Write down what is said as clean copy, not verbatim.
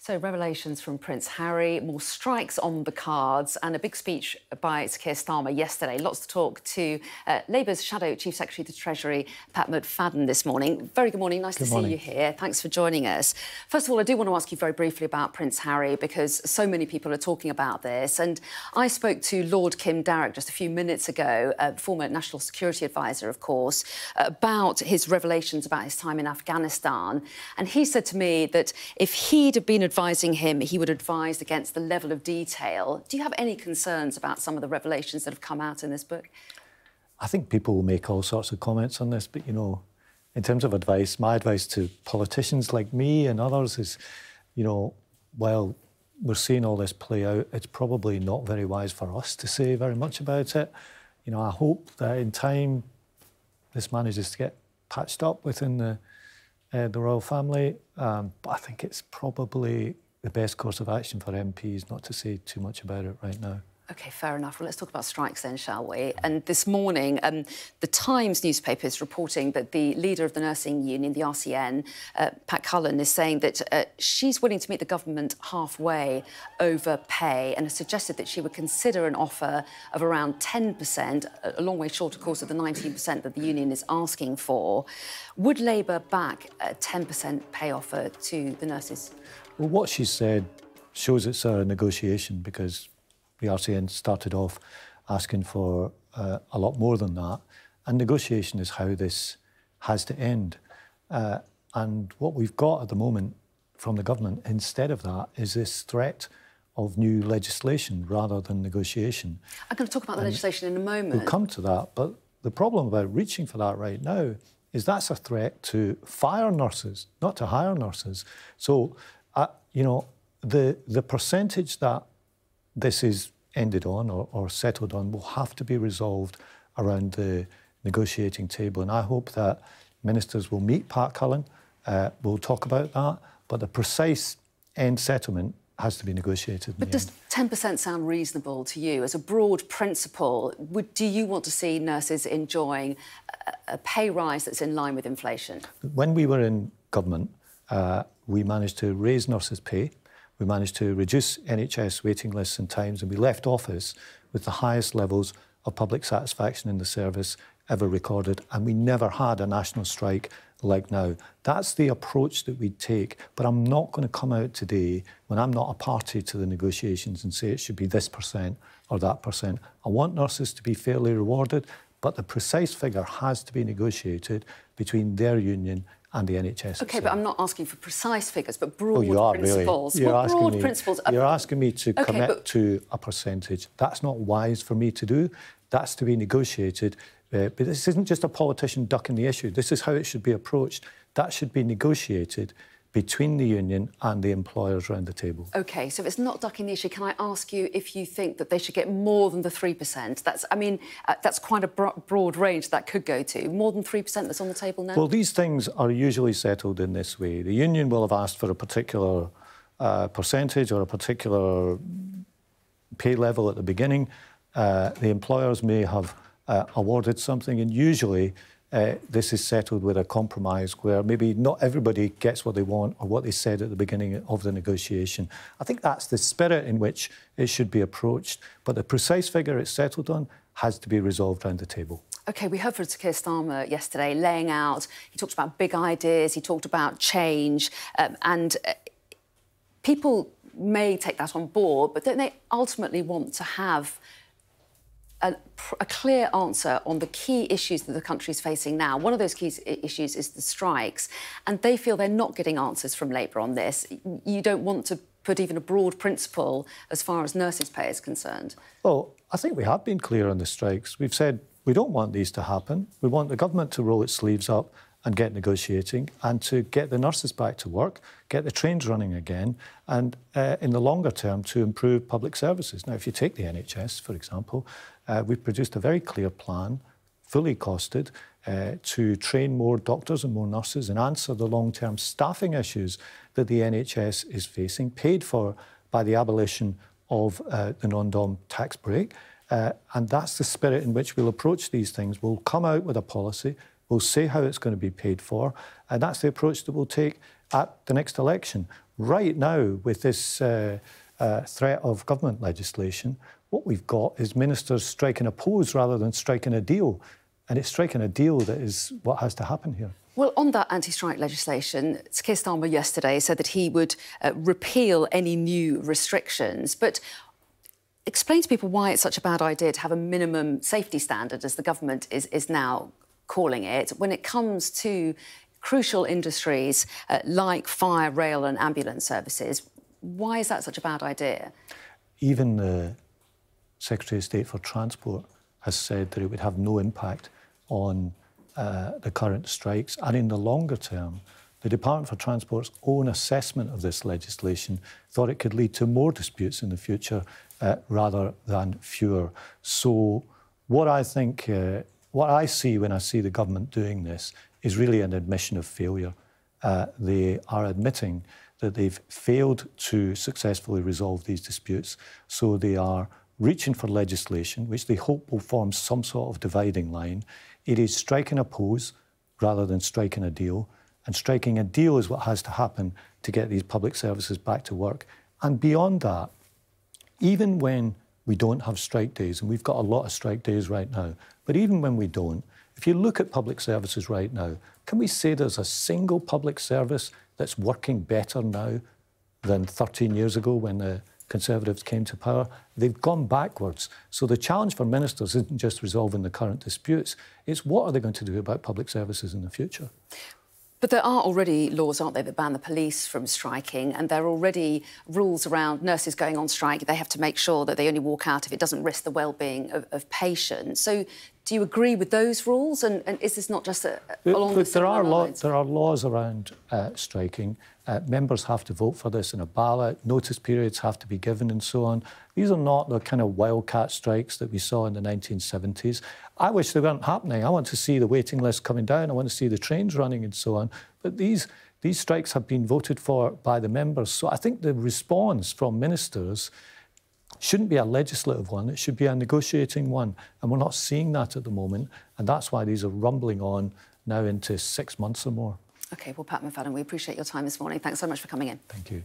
So, revelations from Prince Harry, more strikes on the cards, and a big speech by Sir Keir Starmer yesterday. Lots to talk to Labour's Shadow Chief Secretary to Treasury, Pat McFadden, this morning. Very good morning. Nice to see you here. Thanks for joining us. First of all, I do want to ask you very briefly about Prince Harry, because so many people are talking about this. And I spoke to Lord Kim Darroch just a few minutes ago, former National Security Advisor, of course, about his revelations about his time in Afghanistan. And he said to me that if he'd have been advising him, he would advise against the level of detail. Do you have any concerns about some of the revelations that have come out in this book? I think people will make all sorts of comments on this, but, you know, in terms of advice, my advice to politicians like me and others is, you know, while we're seeing all this play out, it's probably not very wise for us to say very much about it. You know, I hope that in time this manages to get patched up within the royal family, but I think it's probably the best course of action for MPs not to say too much about it right now. OK, fair enough. Well, let's talk about strikes then, shall we? And this morning, the Times newspaper is reporting that the leader of the nursing union, the RCN, Pat Cullen, is saying that she's willing to meet the government halfway over pay and has suggested that she would consider an offer of around 10%, a long way short, of course, of the 19% that the union is asking for. Would Labour back a 10% pay offer to the nurses? Well, what she said shows it's a negotiation, because the RCN started off asking for a lot more than that. And negotiation is how this has to end. And what we've got at the moment from the government, instead of that, is this threat of new legislation rather than negotiation. I'm going to talk about the legislation in a moment. We'll come to that. But the problem about reaching for that right now is that's a threat to fire nurses, not to hire nurses. So, you know, the percentage that this is ended on or settled on will have to be resolved around the negotiating table. And I hope that ministers will meet Pat Cullen, we'll talk about that, but the precise end settlement has to be negotiated. But does 10% sound reasonable to you as a broad principle? Do you want to see nurses enjoying a pay rise that's in line with inflation? When we were in government, we managed to raise nurses' pay. We managed to reduce NHS waiting lists and times, and we left office with the highest levels of public satisfaction in the service ever recorded, and we never had a national strike like now. That's the approach that we'd take, but I'm not going to come out today when I'm not a party to the negotiations and say it should be this percent or that percent. I want nurses to be fairly rewarded, but the precise figure has to be negotiated between their union and the NHS. OK, but I'm not asking for precise figures, but broad principles. Really. You're asking me to commit to a percentage. That's not wise for me to do. That's to be negotiated. But this isn't just a politician ducking the issue. This is how it should be approached. That should be negotiated between the union and the employers around the table. OK, so if it's not ducking the issue, can I ask you if you think that they should get more than the 3%? That's quite a broad range that could go to. More than 3% that's on the table now? Well, these things are usually settled in this way. The union will have asked for a particular percentage or a particular pay level at the beginning. The employers may have awarded something, and usually this is settled with a compromise where maybe not everybody gets what they want or what they said at the beginning of the negotiation. I think that's the spirit in which it should be approached, but the precise figure it's settled on has to be resolved around the table. OK, we heard from Sir Keir Starmer yesterday laying out, he talked about big ideas, he talked about change, and people may take that on board, but don't they ultimately want to have a clear answer on the key issues that the country's facing now? One of those key issues is the strikes, and they feel they're not getting answers from Labour on this. You don't want to put even a broad principle as far as nurses' pay is concerned. Well, I think we have been clear on the strikes. We've said we don't want these to happen. We want the government to roll its sleeves up and get negotiating and to get the nurses back to work, get the trains running again, and in the longer term to improve public services. Now, if you take the NHS, for example, we've produced a very clear plan, fully costed, to train more doctors and more nurses and answer the long-term staffing issues that the NHS is facing, paid for by the abolition of the non-dom tax break. And that's the spirit in which we'll approach these things. We'll come out with a policy, we'll say how it's going to be paid for, and that's the approach that we'll take at the next election. Right now, with this threat of government legislation, what we've got is ministers striking a pose rather than striking a deal. And it's striking a deal that is what has to happen here. Well, on that anti-strike legislation, Keir Starmer yesterday said that he would repeal any new restrictions. But explain to people why it's such a bad idea to have a minimum safety standard, as the government is now calling it, when it comes to crucial industries like fire, rail and ambulance services. Why is that such a bad idea? Even the Secretary of State for Transport has said that it would have no impact on the current strikes. And in the longer term, the Department for Transport's own assessment of this legislation thought it could lead to more disputes in the future rather than fewer. So what I think, what I see when I see the government doing this is really an admission of failure. They are admitting that they've failed to successfully resolve these disputes, so they are reaching for legislation which they hope will form some sort of dividing line. It is striking a pose rather than striking a deal, and striking a deal is what has to happen to get these public services back to work. And beyond that, even when we don't have strike days, and we've got a lot of strike days right now, but even when we don't, if you look at public services right now, can we say there's a single public service that's working better now than 13 years ago when the Conservatives came to power? They've gone backwards. So the challenge for ministers isn't just resolving the current disputes, it's what are they going to do about public services in the future? But there are already laws, aren't there, that ban the police from striking, and there are already rules around nurses going on strike. They have to make sure that they only walk out if it doesn't risk the well-being of patients. So do you agree with those rules? And is this not just along the similar lines? There are laws around striking. Members have to vote for this in a ballot. Notice periods have to be given and so on. These are not the kind of wildcat strikes that we saw in the 1970s. I wish they weren't happening. I want to see the waiting list coming down. I want to see the trains running and so on. But these strikes have been voted for by the members. So I think the response from ministers shouldn't be a legislative one. It should be a negotiating one. And we're not seeing that at the moment. And that's why these are rumbling on now into 6 months or more. OK, well, Pat McFadden, we appreciate your time this morning. Thanks so much for coming in. Thank you.